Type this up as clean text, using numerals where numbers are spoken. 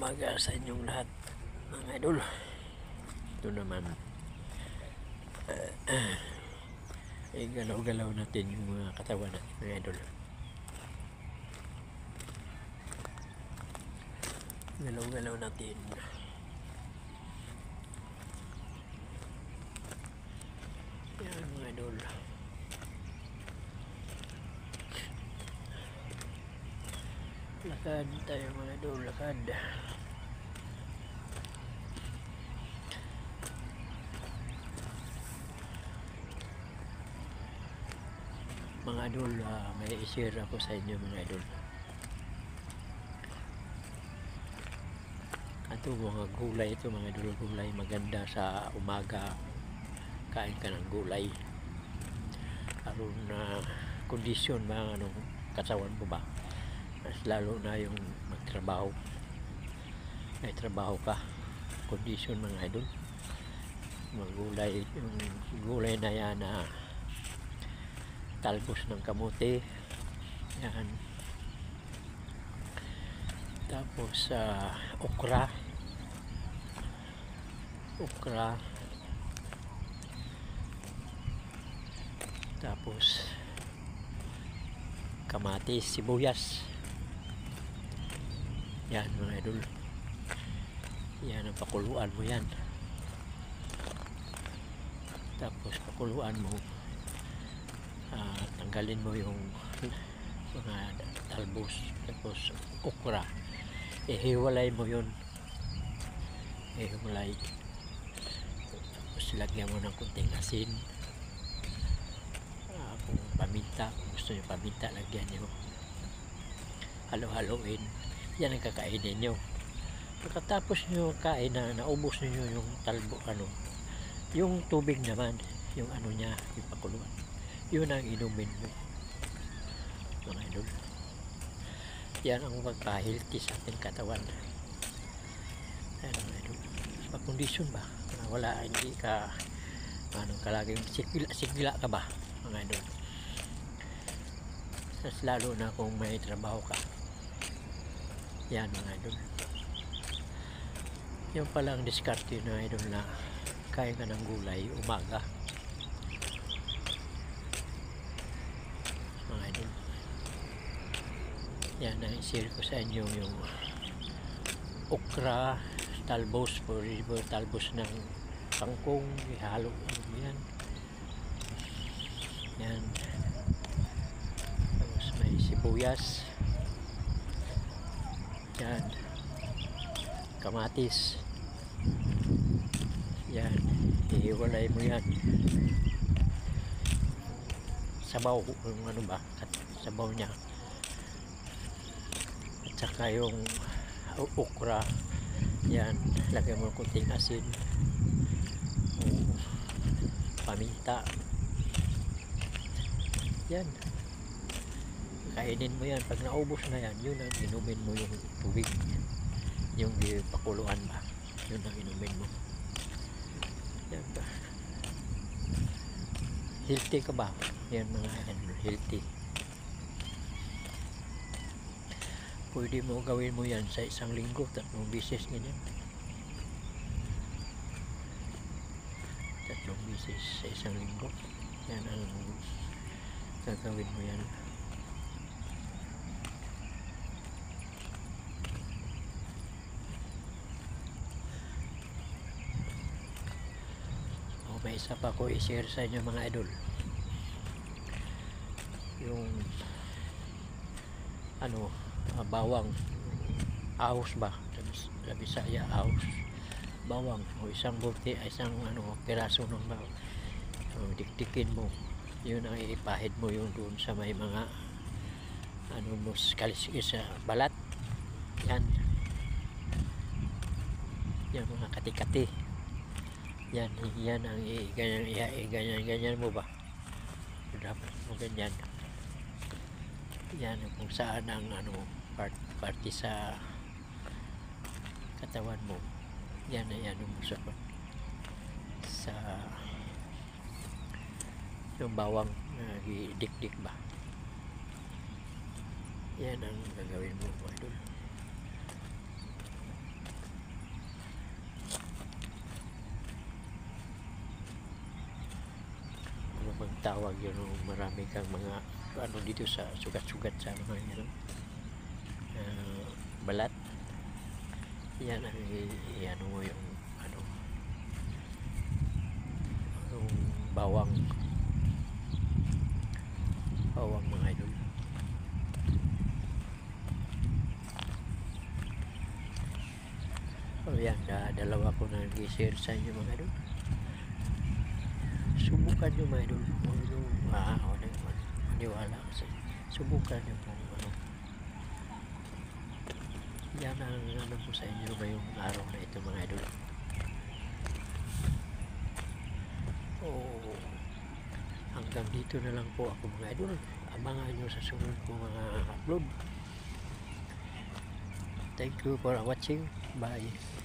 umaga sa inyong lahat, mga idol. Ito naman, galaw-galaw natin yung mga katawan natin, mga idol. Galaw-galaw natin. Yan, mga idol. Lakad tayo, mga idol, lakad. Mga idol, may i-share ako sa inyo, mga idol. Ito mga gulay ito, mga idol. Gulay maganda sa umaga. Kain ka ng gulay. Karoon na kondisyon mga katawan mo ba. Mas lalo na yung magtrabaho. May trabaho ka. Kondisyon, mga idol. Mga gulay, yung gulay na yan na talbos ng kamote. Yan. Tapos okra. Tapos kamatis, sibuyas. Yan, mga idol. Yan ang pakuluan mo yan. Tapos pakuluan mo, tanggalin mo yung mga talbos. Tapos okra, ihiwalay mo yun. Ihiwalay. Tapos lagyan mo ng kunting asin. Kung paminta, kung gusto nyo paminta, lagyan nyo. Halo-haloin. Yan ang kakainin nyo. Pagkatapos nyo kain na naubos nyo yung talbo, yung tubig naman, yung niya, yung pakuluan, yun ang inumin mo, mga idol. Yan ang magpa-healthy sa ating katawan. Yan, mga idol. Pag-kondisyon ba, wala, hindi ka kalaging sigla ka ba, mga idol. Mas lalo na kung may trabaho ka. Yan, mga idol. Yung palang diskarte na idol, na kain ka ng gulay umaga, mga idol. Yan ang i-share ko sa inyo, yung okra, talbos, talbos ng kangkong, ihalo yan. Yan. Tapos may sibuyas. Yan. Kamatis. Yan. Ihiwalay mo yan. Sabaw. Yung sabaw niya. At saka yung okra. Yan. Lagyan mo kunting asin. Paminta. Yan. Kainin mo yan. Pag naubos na yan, yun ang inumin mo, yung tubig. Yung pakuluan ba, yun ang inumin mo. Yan ba, healthy ka ba? Yan, mga healthy. Pwede mo gawin mo yan sa isang linggo, 3 beses ganyan. 3 beses sa isang linggo. Yan ang gagawin mo yan. May isa pa ko i-share sa inyo, mga idol. Yung bawang, ahos ba, sa Bisaya, ahos, bawang, o isang piraso ng bawang, dikdikin mo, yun ang ipahid mo yung doon sa may mga kaliskis sa balat. Yan mga kati-kati. Yan ang ganyan mo ba, dapat mo ganyan. Yan kung saan ang party sa katawan mo. Yan ay mo sa yung bawang dikdik ba. Yan ang gagawin mo, mga idol. tawag yun, marami kang mga ano dito sa sugat-sugat sa mga ano, balat. Yan ang ano mo yung ano, yung bawang mga idol. O yan, dalawa ko na nag-share sa inyo mga idol. Subukan nyo mga idol kung yung maniwala kasi subukan nyo kung ano. Yan ang ano po sa inyo ngayong araw na ito mga idol. Hanggang dito na lang po ako mga idol. Abangan nyo sa sunod ko mga upload. Thank you for watching. Bye.